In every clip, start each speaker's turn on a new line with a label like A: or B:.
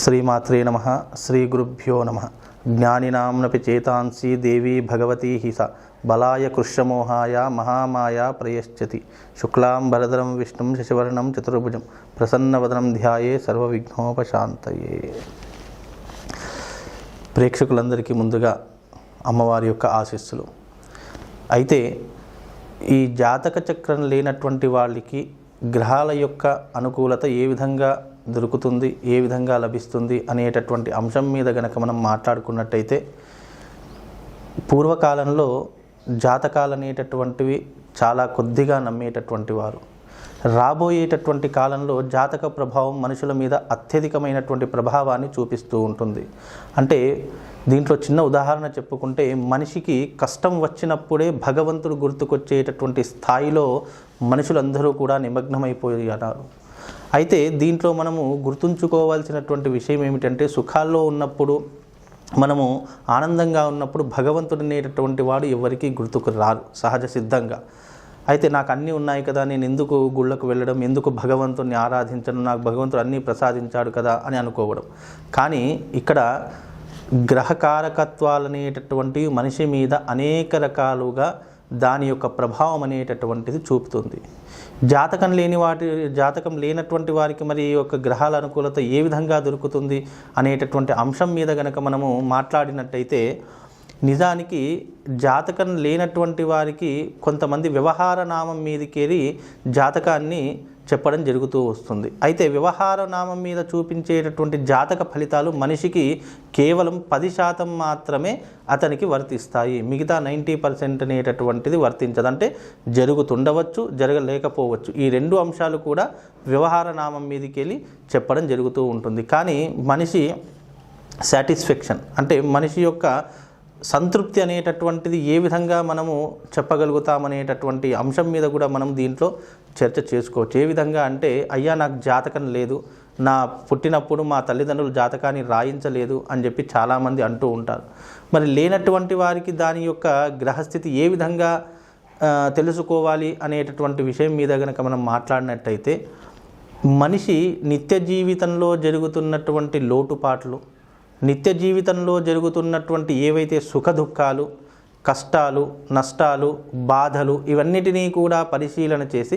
A: శ్రీమాత్రే నమః. శ్రీ గురుభ్యో నమః. జ్ఞానినాంనపి చేతాంసి దేవీ భగవతీ హిస బలాయ కృష్ణమోహాయ మహామాయ ప్రయశ్చతి. శుక్లాంబరధరం విష్ణుం శశివర్ణం చతుర్భుజం ప్రసన్నవదనం ధ్యాయే సర్వవిఘ్నోపశాంతయే. ప్రేక్షకులందరికీ ముందుగా అమ్మవారి యొక్క ఆశీస్సులు. అయితే ఈ జాతక చక్రం లేనటువంటి వాళ్ళకి గ్రహాల యొక్క అనుకూలత ఏ విధంగా దొరుకుతుంది, ఏ విధంగా లభిస్తుంది అనేటటువంటి అంశం మీద గనక మనం మాట్లాడుకున్నట్టయితే, పూర్వకాలంలో జాతకాలు అనేటటువంటివి చాలా కొద్దిగా నమ్మేటటువంటి వారు. రాబోయేటటువంటి కాలంలో జాతక ప్రభావం మనుషుల మీద అత్యధికమైనటువంటి ప్రభావాన్ని చూపిస్తూ ఉంటుంది. అంటే దీంట్లో చిన్న ఉదాహరణ చెప్పుకుంటే, మనిషికి కష్టం వచ్చినప్పుడే భగవంతుడు గుర్తుకొచ్చేటటువంటి స్థాయిలో మనుషులందరూ కూడా నిమగ్నమైపోయారు. అయితే దీంట్లో మనము గుర్తుంచుకోవాల్సినటువంటి విషయం ఏమిటంటే, సుఖాల్లో ఉన్నప్పుడు, మనము ఆనందంగా ఉన్నప్పుడు భగవంతుడు అనేటటువంటి వాడు ఎవరికీ గుర్తుకు రారు సహజ సిద్ధంగా. అయితే నాకు అన్నీ ఉన్నాయి కదా, నేను ఎందుకు గుళ్ళకు వెళ్ళడం, ఎందుకు భగవంతుడిని ఆరాధించడం, నాకు భగవంతుడు అన్నీ ప్రసాదించాడు కదా అని అనుకోవడం. కానీ ఇక్కడ గ్రహకారకత్వాలు అనేటటువంటివి మనిషి మీద అనేక రకాలుగా దాని యొక్క ప్రభావం అనేటటువంటిది చూపుతుంది. జాతకం లేనటువంటి వారికి మరి ఈ యొక్క గ్రహాల అనుకూలత ఏ విధంగా దొరుకుతుంది అనేటటువంటి అంశం మీద గనక మనము మాట్లాడినట్టయితే, నిజానికి జాతకం లేనటువంటి వారికి కొంతమంది వ్యవహార నామం మీదకేరి జాతకాన్ని చెప్పడం జరుగుతూ వస్తుంది. అయితే వ్యవహార నామం మీద చూపించేటటువంటి జాతక ఫలితాలు మనిషికి కేవలం 10% మాత్రమే అతనికి వర్తిస్తాయి. మిగతా 90% అనేటటువంటిది వర్తించదు. అంటే జరుగుతుండవచ్చు, జరగలేకపోవచ్చు. ఈ రెండు అంశాలు కూడా వ్యవహార నామం మీదకి వెళ్ళి చెప్పడం జరుగుతూ ఉంటుంది. కానీ మనిషి సాటిస్ఫాక్షన్, అంటే మనిషి యొక్క సంతృప్తి అనేటటువంటిది ఏ విధంగా మనము చెప్పగలుగుతామనేటటువంటి అంశం మీద కూడా మనం దీంట్లో చర్చ చేసుకోవచ్చు. ఏ విధంగా అంటే, అయ్యా నాకు జాతకం లేదు, నా పుట్టినప్పుడు మా తల్లిదండ్రులు జాతకాన్ని రాయించలేదు అని చెప్పి చాలామంది అంటూ ఉంటారు. మరి లేనటువంటి వారికి దాని యొక్క గ్రహస్థితి ఏ విధంగా తెలుసుకోవాలి అనేటటువంటి విషయం మీద కనుక మనం మాట్లాడినట్టయితే, మనిషి నిత్య జీవితంలో జరుగుతున్నటువంటి లోటుపాట్లు, నిత్య జీవితంలో జరుగుతున్నటువంటి ఏవైతే సుఖ దుఃఖాలు, కష్టాలు, నష్టాలు, బాధలు, ఇవన్నిటినీ కూడా పరిశీలన చేసి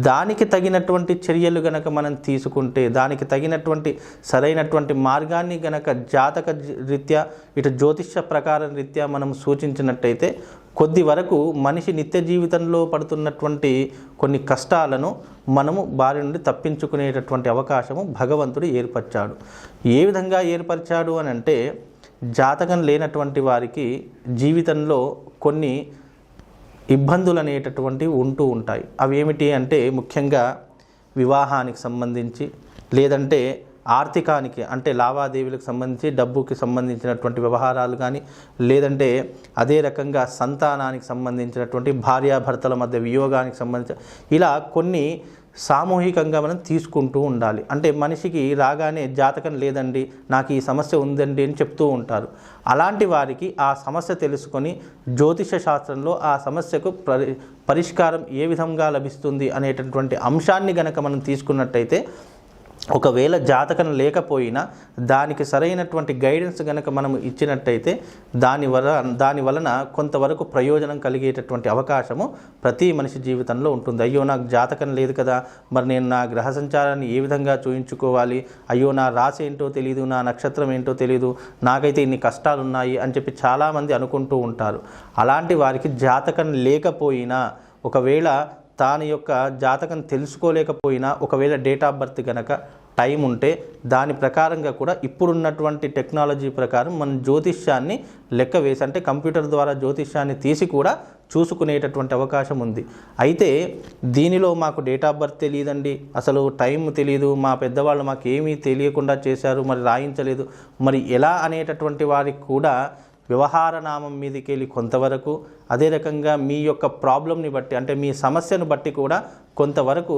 A: దానికి తగినటువంటి చర్యలు గనక మనం తీసుకుంటే, దానికి తగినటువంటి సరైనటువంటి మార్గాన్ని గనక జాతక రీత్యా, ఇటు జ్యోతిష్య ప్రకారం రీత్యా మనం సూచించినట్టయితే, కొద్ది వరకు మనిషి నిత్య జీవితంలో పడుతున్నటువంటి కొన్ని కష్టాలను మనము బారి నుండి తప్పించుకునేటటువంటి అవకాశము భగవంతుడు ఏర్పరిచాడు. ఏ విధంగా ఏర్పరిచాడు అని అంటే, జాతకం లేనటువంటి వారికి జీవితంలో కొన్ని ఇబ్బందులు అనేటటువంటివి ఉంటూ ఉంటాయి. అవి ఏమిటి అంటే, ముఖ్యంగా వివాహానికి సంబంధించి, లేదంటే ఆర్థికానికి, అంటే లావాదేవీలకు సంబంధించి, డబ్బుకి సంబంధించినటువంటి వ్యవహారాలు కానీ, లేదంటే అదే రకంగా సంతానానికి సంబంధించినటువంటి భార్యాభర్తల మధ్య వియోగానికి సంబంధించి, ఇలా కొన్ని సామూహికంగా మనం తీసుకుంటూ ఉండాలి. అంటే మనిషికి రాగానే జాతకం లేదండి, నాకు ఈ సమస్య ఉందండి అని చెప్తూ ఉంటారు. అలాంటి వారికి ఆ సమస్య తెలుసుకొని జ్యోతిష శాస్త్రంలో ఆ సమస్యకు పరిష్కారం ఏ విధంగా లభిస్తుంది అనేటటువంటి అంశాన్ని గనక మనం తీసుకున్నట్టయితే, ఒకవేళ జాతకం లేకపోయినా దానికి సరైనటువంటి గైడెన్స్ కనుక మనం ఇచ్చినట్టయితే దాని వలన కొంతవరకు ప్రయోజనం కలిగేటటువంటి అవకాశము ప్రతి మనిషి జీవితంలో ఉంటుంది. అయ్యో నాకు జాతకం లేదు కదా, మరి నేను నా గ్రహ సంచారాన్ని ఏ విధంగా చూయించుకోవాలి, అయ్యో నా రాశి ఏంటో తెలియదు, నా నక్షత్రం ఏంటో తెలియదు, నాకైతే ఇన్ని కష్టాలు ఉన్నాయి అని చెప్పి చాలామంది అనుకుంటూ ఉంటారు. అలాంటి వారికి జాతకం లేకపోయినా, ఒకవేళ తాని యొక్క జాతకం తెలుసుకోలేకపోయినా, ఒకవేళ డేట్ ఆఫ్ బర్త్ కనుక టైం ఉంటే దాని ప్రకారంగా కూడా ఇప్పుడున్నటువంటి టెక్నాలజీ ప్రకారం మనం జ్యోతిష్యాన్ని లెక్క వేసి, అంటే కంప్యూటర్ ద్వారా జ్యోతిష్యాన్ని తీసి కూడా చూసుకునేటటువంటి అవకాశం ఉంది. అయితే దీనిలో మాకు డేట్ ఆఫ్ బర్త్ తెలియదండి, అసలు టైం తెలియదు, మా పెద్దవాళ్ళు మాకు ఏమీ తెలియకుండా చేశారు, మరి రాయించలేదు, మరి ఎలా అనేటటువంటి వారికి కూడా వ్యవహార నామం మీదకి వెళ్ళి కొంతవరకు, అదే రకంగా మీ యొక్క ప్రాబ్లంని బట్టి అంటే మీ సమస్యను బట్టి కూడా కొంతవరకు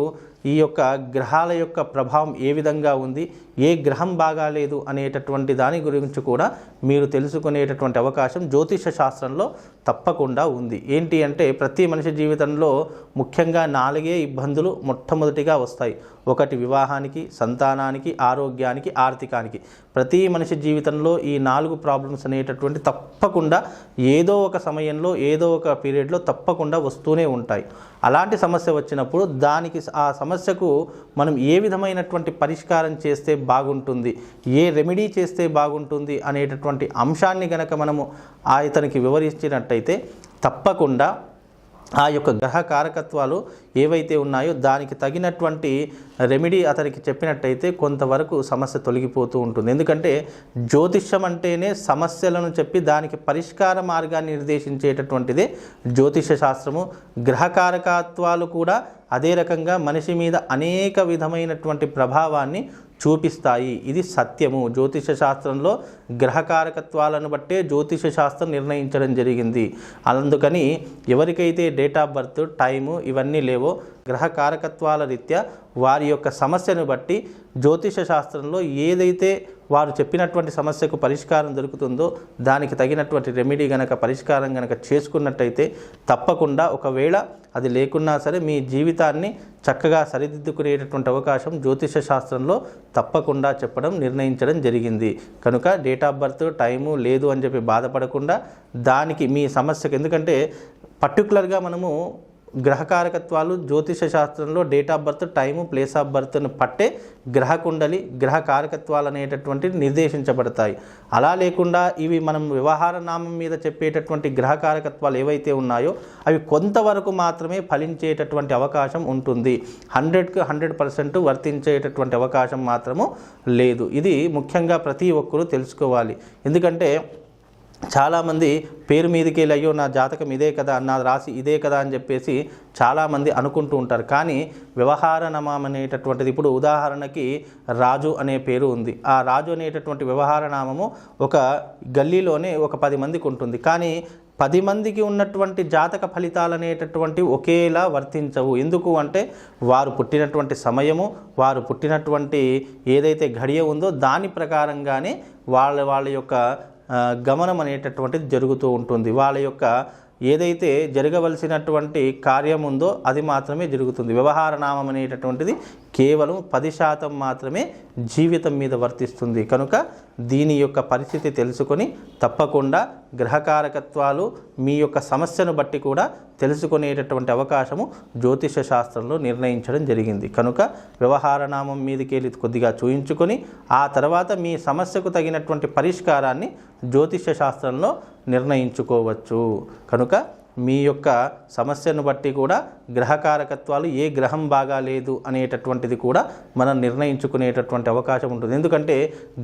A: ఈ యొక్క గ్రహాల యొక్క ప్రభావం ఏ విధంగా ఉంది, ఏ గ్రహం బాగాలేదు అనేటటువంటి దాని గురించి కూడా మీరు తెలుసుకునేటటువంటి అవకాశం జ్యోతిష శాస్త్రంలో తప్పకుండా ఉంది. ఏంటి అంటే ప్రతి మనిషి జీవితంలో ముఖ్యంగా 4 ఇబ్బందులు మొట్టమొదటిగా వస్తాయి. ఒకటి వివాహానికి, సంతానానికి, ఆరోగ్యానికి, ఆర్థికానికి. ప్రతి మనిషి జీవితంలో ఈ 4 ప్రాబ్లమ్స్ అనేటటువంటి తప్పకుండా ఏదో ఒక సమయంలో ఏదో ఒక పీరియడ్లో తప్పకుండా వస్తూనే ఉంటాయి. అలాంటి సమస్య వచ్చినప్పుడు దానికి ఆ సమస్యకు మనం ఏ విధమైనటువంటి పరిష్కారం చేస్తే బాగుంటుంది, ఏ రెమెడీ చేస్తే బాగుంటుంది అనేటటువంటి అంశాన్ని గనక మనము ఇతనికి వివరించినట్టయితే తప్పకుండా ఆ యొక్క గ్రహ కారకత్వాలు ఏవైతే ఉన్నాయో దానికి తగినటువంటి రెమెడీ అతనికి చెప్పినట్టయితే కొంతవరకు సమస్య తొలగిపోతూ ఉంటుంది. ఎందుకంటే జ్యోతిష్యం అంటేనే సమస్యలను చెప్పి దానికి పరిష్కార మార్గాన్ని నిర్దేశించేటటువంటిదే జ్యోతిష శాస్త్రము. గ్రహ కారకత్వాలు కూడా అదే రకంగా మనిషి మీద అనేక విధమైనటువంటి ప్రభావాన్ని చూపిస్తాయి. ఇది సత్యము. జ్యోతిష శాస్త్రంలో గ్రహకారకత్వాలను బట్టే జ్యోతిష శాస్త్రం నిర్ణయించడం జరిగింది. అందుకని ఎవరికైతే డేట్ ఆఫ్ బర్త్, టైము ఇవన్నీ లేవో గ్రహకారకత్వాల రీత్యా వారి యొక్క సమస్యను బట్టి జ్యోతిష శాస్త్రంలో ఏదైతే వారు చెప్పినటువంటి సమస్యకు పరిష్కారం దొరుకుతుందో దానికి తగినటువంటి రెమెడీ గనక పరిష్కారం గనక చేసుకున్నట్టయితే తప్పకుండా ఒకవేళ అది లేకున్నా సరే మీ జీవితాన్ని చక్కగా సరిదిద్దుకునేటటువంటి అవకాశం జ్యోతిష శాస్త్రంలో తప్పకుండా చెప్పడం నిర్ణయించడం జరిగింది. కనుక డేట్ ఆఫ్ బర్త్, టైము లేదు అని చెప్పి బాధపడకుండా దానికి మీ సమస్యకు, ఎందుకంటే పర్టికులర్గా మనము గ్రహకారకత్వాలు జ్యోతిష శాస్త్రంలో date of birth, time, place of బర్త్ను పట్టే గ్రహ కుండలి, గ్రహ కారకత్వాలు అనేటటువంటివి నిర్దేశించబడతాయి. అలా లేకుండా ఇవి మనం వ్యవహార నామం మీద చెప్పేటటువంటి గ్రహ కారకత్వాలు ఏవైతే ఉన్నాయో అవి కొంతవరకు మాత్రమే ఫలించేటటువంటి అవకాశం ఉంటుంది. 100కి 100% వర్తించేటటువంటి అవకాశం మాత్రము లేదు. ఇది ముఖ్యంగా ప్రతి ఒక్కరూ తెలుసుకోవాలి. ఎందుకంటే చాలామంది పేరు మీదకి వెళ్ళి అయ్యో నా జాతకం ఇదే కదా, నా రాశి ఇదే కదా అని చెప్పేసి చాలామంది అనుకుంటూ ఉంటారు. కానీ వ్యవహార నామం అనేటటువంటిది, ఇప్పుడు ఉదాహరణకి రాజు అనే పేరు ఉంది. ఆ రాజు అనేటటువంటి వ్యవహార నామము ఒక గల్లీలోనే ఒక 10 మందికి ఉంటుంది. కానీ 10 మందికి ఉన్నటువంటి జాతక ఫలితాలు అనేటటువంటి ఒకేలా వర్తించవు. ఎందుకు అంటే వారు పుట్టినటువంటి సమయము, వారు పుట్టినటువంటి ఏదైతే ఘడియ ఉందో దాని ప్రకారంగానే వాళ్ళ యొక్క గమనం అనేటటువంటిది జరుగుతూ ఉంటుంది. వాళ్ళ యొక్క ఏదైతే జరగవలసినటువంటి కార్యం ఉందో అది మాత్రమే జరుగుతుంది. వ్యవహార నామం అనేటటువంటిది కేవలం 10% మాత్రమే జీవితం మీద వర్తిస్తుంది. కనుక దీని యొక్క పరిస్థితి తెలుసుకొని తప్పకుండా గ్రహకారకత్వాలు మీ యొక్క సమస్యను బట్టి కూడా తెలుసుకునేటటువంటి అవకాశము జ్యోతిష శాస్త్రంలో నిర్ణయించడం జరిగింది. కనుక వ్యవహార నామం మీదకి వెళ్ళి కొద్దిగా చూయించుకొని ఆ తర్వాత మీ సమస్యకు తగినటువంటి పరిష్కారాన్ని జ్యోతిష శాస్త్రంలో నిర్ణయించుకోవచ్చు. కనుక మీ యొక్క సమస్యను బట్టి కూడా గ్రహకారకత్వాలు ఏ గ్రహం బాగాలేదు అనేటటువంటిది కూడా మనం నిర్ణయించుకునేటటువంటి అవకాశం ఉంటుంది. ఎందుకంటే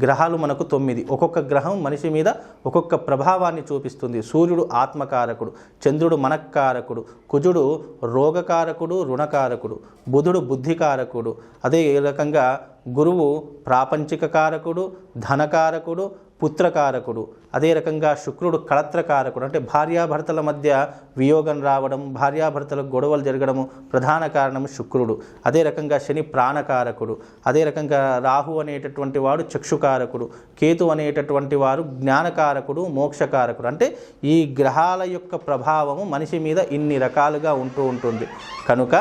A: గ్రహాలు మనకు 9, ఒక్కొక్క గ్రహం మనిషి మీద ఒక్కొక్క ప్రభావాన్ని చూపిస్తుంది. సూర్యుడు ఆత్మకారకుడు, చంద్రుడు మనక్కారకుడు, కుజుడు రోగకారకుడు, రుణకారకుడు, బుధుడు బుద్ధికారకుడు, అదే రకంగా గురువు ప్రాపంచిక కారకుడు, ధనకారకుడు, పుత్రకారకుడు, అదే రకంగా శుక్రుడు కళత్రకారకుడు, అంటే భార్యాభర్తల మధ్య వియోగం రావడం, భార్యాభర్తలకు గొడవలు జరగడము ప్రధాన కారణం శుక్రుడు. అదే రకంగా శని ప్రాణకారకుడు, అదే రకంగా రాహు అనేటటువంటి వాడు చక్షుకారకుడు, కేతు అనేటటువంటి వారు జ్ఞానకారకుడు, మోక్షకారకుడు. అంటే ఈ గ్రహాల యొక్క ప్రభావము మనిషి మీద ఇన్ని రకాలుగా ఉంటూ ఉంటుంది. కనుక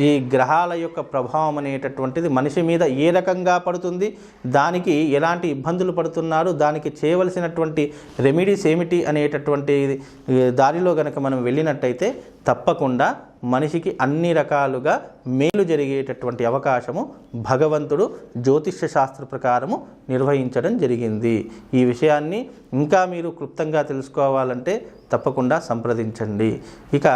A: ఈ గ్రహాల యొక్క ప్రభావం అనేటటువంటిది మనిషి మీద ఏ రకంగా పడుతుంది, దానికి ఎలాంటి ఇబ్బందులు పడుతున్నాడు, దానికి చేయవలసినటువంటి రెమెడీస్ ఏమిటి అనేటటువంటి దారిలో గనక మనం వెళ్ళినట్టయితే తప్పకుండా మనిషికి అన్ని రకాలుగా మేలు జరిగేటటువంటి అవకాశము భగవంతుడు జ్యోతిష్య శాస్త్ర ప్రకారము నిర్వహించడం జరిగింది. ఈ విషయాన్ని ఇంకా మీరు క్లుప్తంగా తెలుసుకోవాలంటే తప్పకుండా సంప్రదించండి. ఇక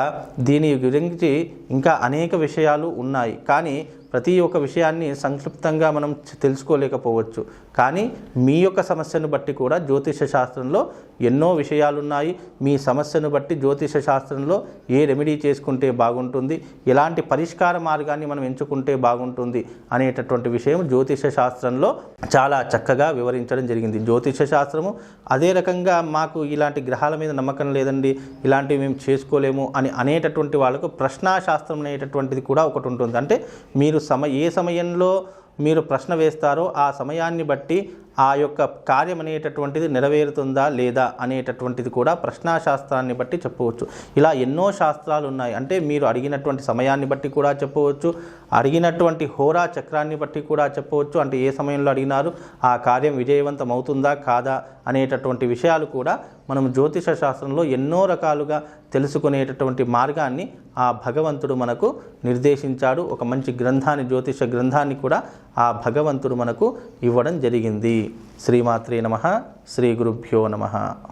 A: దీని గురించి ఇంకా అనేక విషయాలు ఉన్నాయి. కానీ ప్రతి ఒక్క విషయాన్ని సంక్షిప్తంగా మనం తెలుసుకోలేకపోవచ్చు. కానీ మీ యొక్క సమస్యను బట్టి కూడా జ్యోతిష శాస్త్రంలో ఎన్నో విషయాలున్నాయి. మీ సమస్యను బట్టి జ్యోతిష శాస్త్రంలో ఏ రెమెడీ చేసుకుంటే బాగుంటుంది, ఎలాంటి పరిష్కార మార్గాన్ని మనం ఎంచుకుంటే బాగుంటుంది అనేటటువంటి విషయం జ్యోతిష శాస్త్రంలో చాలా చక్కగా వివరించడం జరిగింది. జ్యోతిష శాస్త్రము అదే రకంగా మాకు ఇలాంటి గ్రహాల మీద నమ్మకం లేదండి, ఇలాంటివి మేము చేసుకోలేము అని అనేటటువంటి వాళ్ళకు ప్రశ్నాశాస్త్రం అనేటటువంటిది కూడా ఒకటి ఉంటుంది. అంటే మీరు ఏ సమయంలో మీరు ప్రశ్న వేస్తారో ఆ సమయాన్ని బట్టి ఆ యొక్క కార్యం అనేటటువంటిది నెరవేరుతుందా లేదా అనేటటువంటిది కూడా ప్రశ్నాశాస్త్రాన్ని బట్టి చెప్పవచ్చు. ఇలా ఎన్నో శాస్త్రాలు ఉన్నాయి. అంటే మీరు అడిగినటువంటి సమయాన్ని బట్టి కూడా చెప్పవచ్చు, అడిగినటువంటి హోరా చక్రాన్ని బట్టి కూడా చెప్పవచ్చు. అంటే ఏ సమయంలో అడిగినారు, ఆ కార్యం విజయవంతం అవుతుందా కాదా అనేటటువంటి విషయాలు కూడా మనం జ్యోతిష శాస్త్రంలో ఎన్నో రకాలుగా తెలుసుకునేటటువంటి మార్గాన్ని ఆ భగవంతుడు మనకు నిర్దేశించాడు. ఒక మంచి గ్రంథాన్ని, జ్యోతిష గ్రంథాన్ని కూడా ఆ భగవంతుడు మనకు ఇవ్వడం జరిగింది. శ్రీమాత్రే నమః. శ్రీ గురుభ్యో నమః.